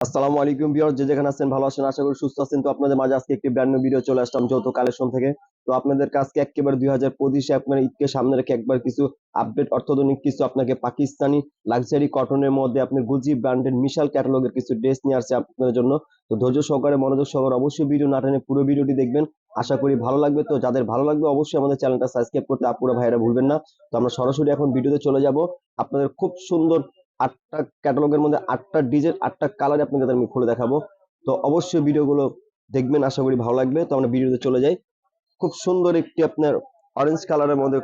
আসসালামু আলাইকুম ভিউয়ার, যে যেখানে আছেন ভালো আছেন, আশা করি সুস্থ আছেন। তো আপনাদের মাঝে আজকে একটি ব্র্যান্ড নিউ ভিডিও চলে আসলাম যৌথ কালেকশন থেকে। তো আপনাদের কাছে একেবারে 2025-এ আপনার ঈদকে সামনে রেখে একবার কিছু আপডেট অর্থোডনিক কিছু আপনাকে পাকিস্তানি লাক্সারি কটনের মধ্যে আপনি গুজি ব্র্যান্ডের বিশাল ক্যাটালগের কিছু ড্রেস নিয়ে আসছে আপনাদের জন্য। তো ধৈর্য সহকারে মনোযোগ সহকারে অবশ্যই ভিডিও না টেনে পুরো ভিডিওটি দেখবেন, আশা করি ভালো লাগবে। তো যাদের ভালো লাগবে অবশ্যই আমাদের চ্যানেলটা সাবস্ক্রাইব করতে আপুরা ভাইরা ভুলবেন না। তো আমরা সরাসরি এখন ভিডিওতে চলে যাব। আপনাদের খুব সুন্দর 8টা ক্যাটালগের মধ্যে 8টা ডিজাইন 8টা কালারে আপনাদের আমি খুলে দেখাবো। তো অবশ্যই ভিডিওগুলো দেখবেন, আশা করি ভালো লাগবে। তো আমরা ভিডিওতে চলে যাই। খুব সুন্দর একটি আপনার অরেঞ্জ কালারের মধ্যে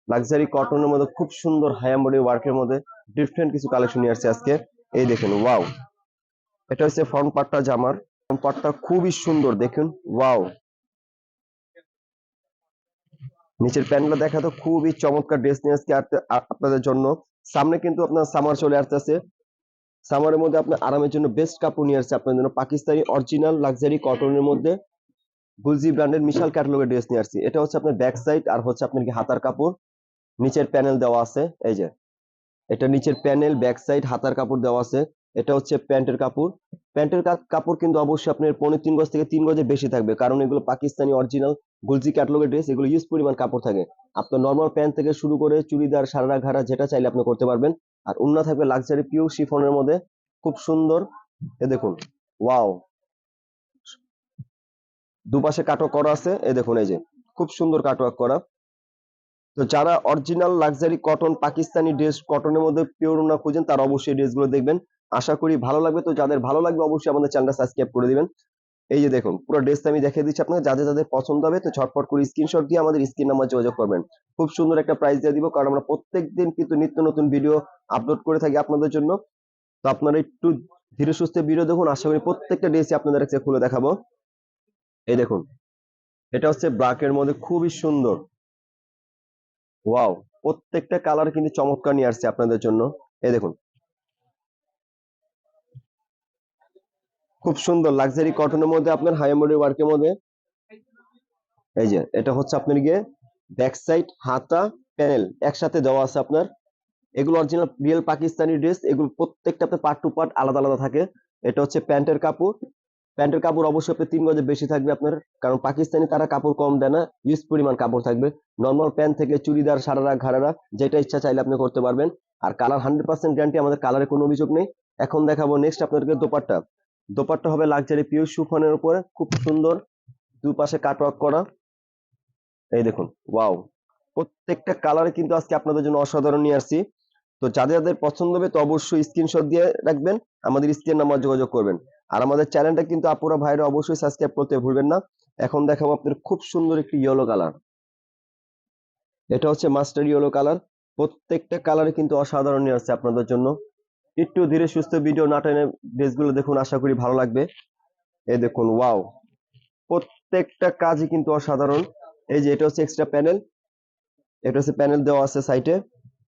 লাক্সারি কটনের মধ্যে খুব সুন্দর হাই এমব্রয়ডারি ওয়ার্কের মধ্যে ডিফারেন্ট কিছু কালেকশন নিয়ে আসছে আজকে। এই দেখুন, ওয়াও! এটা হচ্ছে ফ্রন্ট পার্টটা জামার। ফ্রন্ট পার্টটা খুবই সুন্দর, দেখুন, ওয়াও! নিচের প্যান্টটা দেখা তো খুবই চমৎকার ড্রেস নিয়ে আজকে আপনাদের জন্য। সামনে কিন্তু আপনার সামার চলে আসতেছে। সামারের মধ্যে আপনার আরামের জন্য বেস্ট কাপড় নিয়ে আসছে আপনার জন্য, পাকিস্তানি অরিজিনাল লাক্সারি কটনের মধ্যে গুলজি ব্র্যান্ডের বিশাল ক্যাটালগের ড্রেস নিয়ে আসছি। এটা হচ্ছে আপনার ব্যাক সাইড আর হচ্ছে আপনার কি হাতার কাপড়, নিচের প্যানেল দেওয়া আছে। এই যে এটা নিচের প্যানেল, ব্যাক সাইড, হাতার কাপড় দেওয়া আছে। এটা হচ্ছে প্যান্টের কাপড়। প্যান্টের কাপড় কিন্তু অবশ্যই আপনার 3.5 গজ থেকে 3 গজের বেশি থাকবে, কারণ এগুলো পাকিস্তানি অরিজিনাল গুলজি ক্যাটালগের ড্রেস, এগুলো ইউজ পরিমাণ কাপড় থাকে। আপনার নর্মাল প্যান্ট থেকে শুরু করে চুড়িদার, সারারা, ঘাড়া যেটা চাইলে আপনি করতে পারবেন। আর ওড়না থাকবে লাক্সারি পিওর শিফনের মধ্যে, খুব সুন্দর। এ দেখুন, ওয়াও! দুপাশে কাটওয়ার্ক করা আছে, এই দেখুন, এই যে খুব সুন্দর কাটওয়ার্ক করা। তো যারা original luxury cotton Pakistani dress কটনের মধ্যে পিওর ওড়না খুঁজেন তারা অবশ্যই ড্রেসগুলো দেখবেন, আশা করি ভালো লাগবে। তো যাদের ভালো লাগবে অবশ্যই আমাদের চ্যানেলটা সাবস্ক্রাইব করে দিবেন। এই যে দেখুন, পুরো ড্রেসটা আমি দেখিয়ে দিচ্ছি আপনাদের, যাদের যাদের পছন্দ হবে তো ঝটপট করে স্ক্রিনশট দিয়ে আমাদের স্ক্রিন নাম্বার যোগাযোগ করবেন। খুব সুন্দর একটা প্রাইস দিয়ে দিব, কারণ আমরা প্রত্যেকদিন কিন্তু নিত্য নতুন ভিডিও আপলোড করে থাকি আপনাদের জন্য। তো আপনারা একটু ধীরে সুস্থে ভিডিও দেখুন, আশা করি প্রত্যেকটা ড্রেসই আপনাদের কাছে খুলে দেখাবো। এই দেখুন, এটা হচ্ছে ব্ল্যাকের মধ্যে খুবই সুন্দর, ওয়াও! প্রত্যেকটা কালার কিন্তু চমৎকার নিয়ে আসছে আপনাদের জন্য। এই দেখুন, খুব সুন্দর লাক্সারি কটনের মধ্যে আপনার হাই এমব্রয়ডারি ওয়ার্কের মধ্যে। এই যে এটা হচ্ছে আপনার গিয়ে ব্যাক সাইড, হাতা, প্যানেল একসাথে দেওয়া আছে আপনার। এগুলো অরিজিনাল রিয়েল পাকিস্তানি ড্রেস, এগুলো প্রত্যেকটা আপনার পার্ট টু পার্ট আলাদা আলাদা থাকে। এটা হচ্ছে প্যান্টের কাপড়। প্যান্টের কাপড় অবশ্যই আপনার 3 গজের বেশি থাকবে আপনার, কারণ পাকিস্তানি তারা কাপড় কম দেয় না, ইউজ পরিমাণ কাপড় থাকবে। নর্মাল প্যান্ট থেকে চুড়িদার, সারারা, ঘাড়ারা যেটা ইচ্ছা চাইলে আপনি করতে পারবেন। আর কালার 100% গ্যারান্টি, আমাদের কালারে কোনো অভিযোগ নেই। এখন দেখাবো নেক্সট আপনাদেরকে দোপাট্টা। দোপাট্টা হবে লাক্সারি পিওর শিফনের উপরে, খুব সুন্দর, দুপাশে কাটওয়ার্ক করা। এই দেখুন, ওয়াও! প্রত্যেকটা কালারে কিন্তু আজকে আপনাদের জন্য অসাধারণ নিয়ে আসছি। তো যাদের যাদের পছন্দ হবে তো অবশ্যই স্ক্রিনশট দিয়ে রাখবেন, আমাদের স্ক্রিন নাম্বার যোগাযোগ করবেন। আর আমাদের চ্যানেলটা কিন্তু আপুরা ভাইরা অবশ্যই সাবস্ক্রাইব করতে ভুলবেন না। এখন দেখাবো আপনাদের খুব সুন্দর একটি ইয়েলো কালার। এটা হচ্ছে মাস্টার ইয়েলো কালার। প্রত্যেকটা কালারে কিন্তু অসাধারণ নিয়ে আসছে আপনাদের জন্য। একটু ধীরে সুস্থ ভিডিও না টেনে ড্রেসগুলো দেখুন, আশা করি ভালো লাগবে। এই দেখুন, ওয়াও! প্রত্যেকটা কাজই কিন্তু অসাধারণ। এই যে এটা হচ্ছে এক্সট্রা প্যানেল, এটা হচ্ছে প্যানেল দেওয়া আছে সাইডে।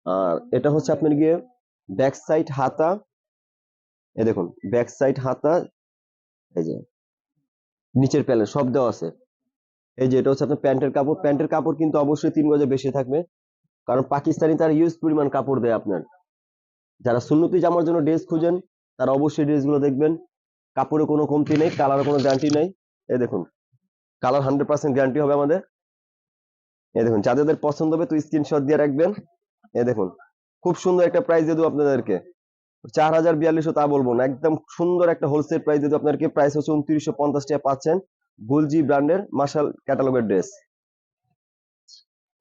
আর এটা হচ্ছে আপনার গিয়ে ব্যাক সাইড, হাতা। এই দেখুন, ব্যাক সাইড, হাতা, এই যে নিচের প্যানেল সব দেওয়া আছে। এই যে এটা হচ্ছে আপনার প্যান্টের কাপড়। প্যান্টের কাপড় কিন্তু অবশ্যই 3 গজে বেশি থাকবে, কারণ পাকিস্তানি তার ইউজ পরিমাণ কাপড় দেয় আপনার। যারা সুন্নতি জামার জন্য ড্রেস খুঁজেন তারা অবশ্যই ড্রেসগুলো দেখবেন। কাপড়ে কোনো কমতি নেই, কালারে কোনো গ্যারান্টি নাই। এই দেখুন, কালার 100% গ্যারান্টি হবে আমাদের। এই দেখুন, যাদের পছন্দ হবে তো স্ক্রিনশট দিয়ে রাখবেন। এই দেখুন, খুব সুন্দর একটা প্রাইস দিয়ে দেবো আপনাদেরকে। 4042 তা বলবো না, একদম সুন্দর একটা হোলসেল প্রাইস দিয়ে দেবো আপনাদেরকে। প্রাইস হচ্ছে 2950 টাকা পাচ্ছেন গুলজি ব্র্যান্ডের মার্শাল ক্যাটালগের ড্রেস।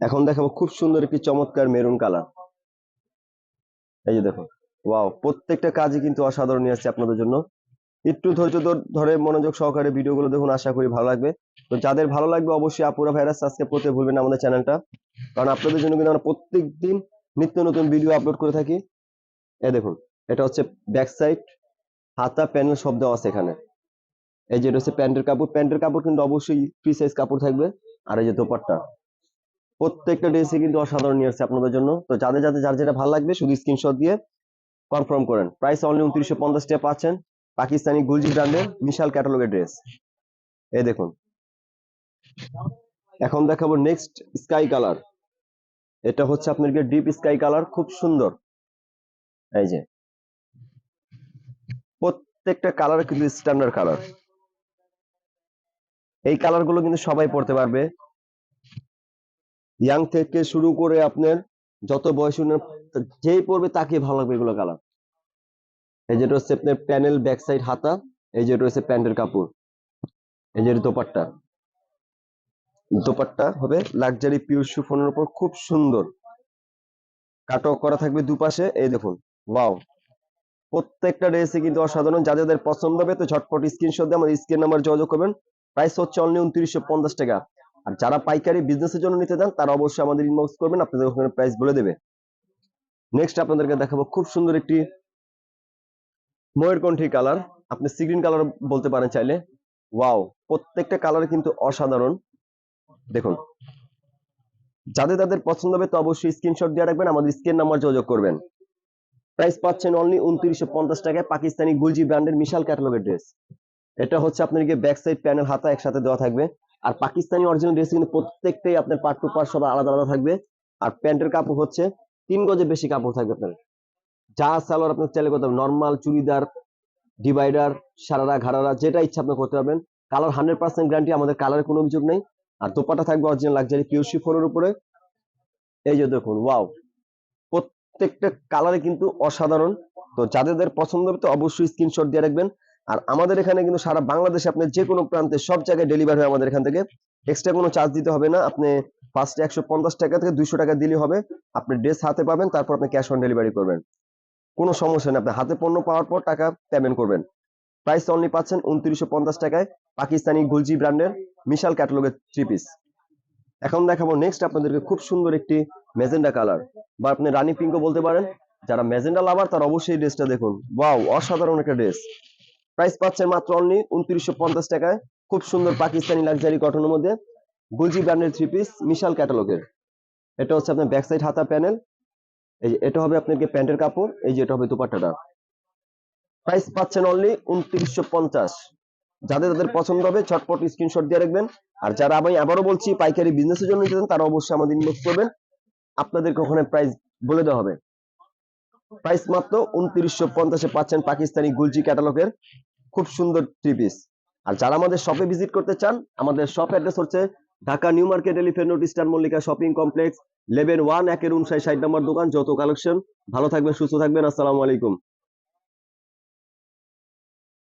এখন দেখাবো খুব সুন্দর একটি চমৎকার মেরুন কালার। এই যে দেখুন, ওয়াও! প্রত্যেকটা কাজই কিন্তু অসাধারণ নিয়ে আসছে আপনাদের জন্য। একটু ধৈর্য ধরে মনোযোগ সহকারে ভিডিওগুলো দেখুন, আশা করি ভালো লাগবে। তো যাদের ভালো লাগবে অবশ্যই আপুরা ভাইরা সাবস্ক্রাইব করতে ভুলবেন না আমাদের চ্যানেলটা, কারণ আপনাদের জন্য কিন্তু আমরা প্রত্যেকদিন নিত্য নতুন ভিডিও আপলোড করে থাকি। এই দেখুন, এটা হচ্ছে ব্যাক সাইড, হাতা, প্যানেল সব দেওয়া আছে এখানে। এই যে এটা হচ্ছে প্যান্টের কাপড়। প্যান্টের কাপড় কিন্তু অবশ্যই ফ্রি সাইজ কাপড় থাকবে। আর এই যে দোপাট্টা, প্রত্যেকটা ড্রেসে কিন্তু অসাধারণ নিয়ে আসছে আপনাদের জন্য। তো যাদের যাদের যার যেটা ভালো লাগবে শুধু স্ক্রিনশট দিয়ে কনফার্ম করেন। প্রাইস অনলি 2950 টাকা পাচ্ছেন পাকিস্তানি গুলজি ব্র্যান্ডের বিশাল ক্যাটালগের ড্রেস। এই দেখুন, এখন দেখাবো নেক্সট স্কাই কালার। এটা হচ্ছে আপনার ডিপ স্কাই কালার, খুব সুন্দর। এই যে প্রত্যেকটা কালার কিন্তু স্ট্যান্ডার্ড কালার। এই কালার গুলো কিন্তু সবাই পড়তে পারবে, ইয়াং থেকে শুরু করে আপনার যত বয়স যেই পড়বে তাকে ভালো লাগবে এগুলো কালার। এই যেটা হচ্ছে আপনার প্যানেল ব্যাক সাইড হাতা, এই যেটা হচ্ছে প্যান্টের কাপড়, এই যে দোপাট্টা। দোপাট্টা হবে লাক্সারি পিওর শিফনের উপর, খুব সুন্দর কাটক করা থাকবে দুপাশে। এই দেখুন, ওয়াও, প্রত্যেকটা ড্রেসে কিন্তু অসাধারণ। যাদের পছন্দ হবে তো ঝটপট স্ক্রিনশট দিয়ে আমাদের স্ক্রিন নাম্বার যোগাযোগ করবেন। প্রাইস হচ্ছে অনলি 2950 টাকা। আর যারা পাইকারি বিজনেসের জন্য নিতে চান তারা অবশ্যই আমাদের ইনবক্স করবেন, আপনাদের ওখানে প্রাইস বলে দেবে। নেক্সট আপনাদেরকে দেখাবো খুব সুন্দর একটি ময়ূরকণ্ঠী কালার, আপনি সি গ্রিন কালার বলতে পারেন চাইলে। ওয়াও, প্রত্যেকটা কালার কিন্তু অসাধারণ। দেখুন, যাদের পছন্দ হবে তো অবশ্যই স্ক্রিনশট দিয়ে রাখবেন, আমাদের স্ক্রিন নাম্বার যোগাযোগ করবেন। প্রাইস পাচ্ছেন অনলি 2950 টাকায় পাকিস্তানি গুলজি ব্র্যান্ডের বিশাল ক্যাটালগের ড্রেস। এটা হচ্ছে আপনার ব্যাক সাইড প্যানেল হাতা একসাথে দেওয়া থাকবে। আর পাকিস্তানি অরিজিনাল ড্রেস কিন্তু প্রত্যেকটাই আপনার পার্ট টু পার্ট সব আলাদা আলাদা থাকবে। আর প্যান্টের কাপড় হচ্ছে 3 গজের বেশি কাপড় থাকবে আপনার। যা সালোয়ার আপনার চাইলে করতে হবে, নর্মাল, চুড়িদার, ডিভাইডার, সারারা, ঘাড়ারা, যেটা ইচ্ছা আপনি করতে পারবেন। কালার 100% গ্যারান্টি, আমাদের কালারের কোনো অভিযোগ নেই। আর দোপাট্টা থাকবে অরিজিনাল লাক্সারি পিওর শিফনের উপরে। এই যে দেখুন, ওয়াও, প্রত্যেকটা কালারে কিন্তু অসাধারণ। তো যাদের পছন্দ হবে তো অবশ্যই স্ক্রিনশট দিয়ে রাখবেন। আর আমাদের এখানে কিন্তু সারা বাংলাদেশে আপনি যে কোনো প্রান্তে সব জায়গায় ডেলিভারি হয় আমাদের এখান থেকে। এক্সট্রা কোনো চার্জ দিতে হবে না, আপনি ফার্স্টে 150 টাকা থেকে 200 টাকা দিলে হবে। আপনি ড্রেস হাতে পাবেন, তারপর আপনি ক্যাশ অন ডেলিভারি করবেন, কোনো সমস্যা নেই। আপনি হাতে পণ্য পাওয়ার পর টাকা পেমেন্ট করবেন। প্রাইস অনলি পাচ্ছেন 2950 টাকায় পাকিস্তানি গুলজি ব্র্যান্ডের বিশাল ক্যাটালগের 3 পিস। এখন দেখাবো নেক্সট আপনাদেরকে খুব সুন্দর একটি ম্যাজেন্ডা কালার, বা আপনি রানী পিঙ্কও বলতে পারেন। যারা ম্যাজেন্ডা লাভার তারা অবশ্যই ড্রেসটা দেখুন। ওয়াও, অসাধারণ একটা ড্রেস। প্রাইস পাচ্ছেন মাত্র অনলি 2950 টাকায়। খুব সুন্দর পাকিস্তানি লাক্সারি কটনের মধ্যে গুলজি ব্র্যান্ডের 3 পিস বিশাল ক্যাটালগের। এটা হচ্ছে আপনার ব্যাক সাইড হাতা প্যানেল, এই যে এটা হবে আপনাকে প্যান্টের কাপড়, এই যে এটা হবে দুপাট্টাটা। প্রাইস পাচ্ছেন অনলি 2950। যাদের পছন্দ হবে ঝটপট স্ক্রিনশট দিয়ে রাখবেন। আর যারা আমি আবারও বলছি পাইকারি বিজনেসের জন্য নিতে চান তারা অবশ্যই আমাদের ইনবক্স করবেন, আপনাদেরকে ওখানে প্রাইস বলে দেওয়া হবে। প্রাইস মাত্র 2950-এ পাচ্ছেন পাকিস্তানি গুলজি ক্যাটালগের খুব সুন্দর 3 পিস। আর যারা আমাদের শপে ভিজিট করতে চান, আমাদের শপ অ্যাড্রেস হচ্ছে Dhaka new market elephant road eastern Mallika shopping complex, level 1, 1 নম্বর দোকান। যত কালেকশন। ভালো থাকবেন, সুস্থ থাকবেন, আসসালামু আলাইকুম।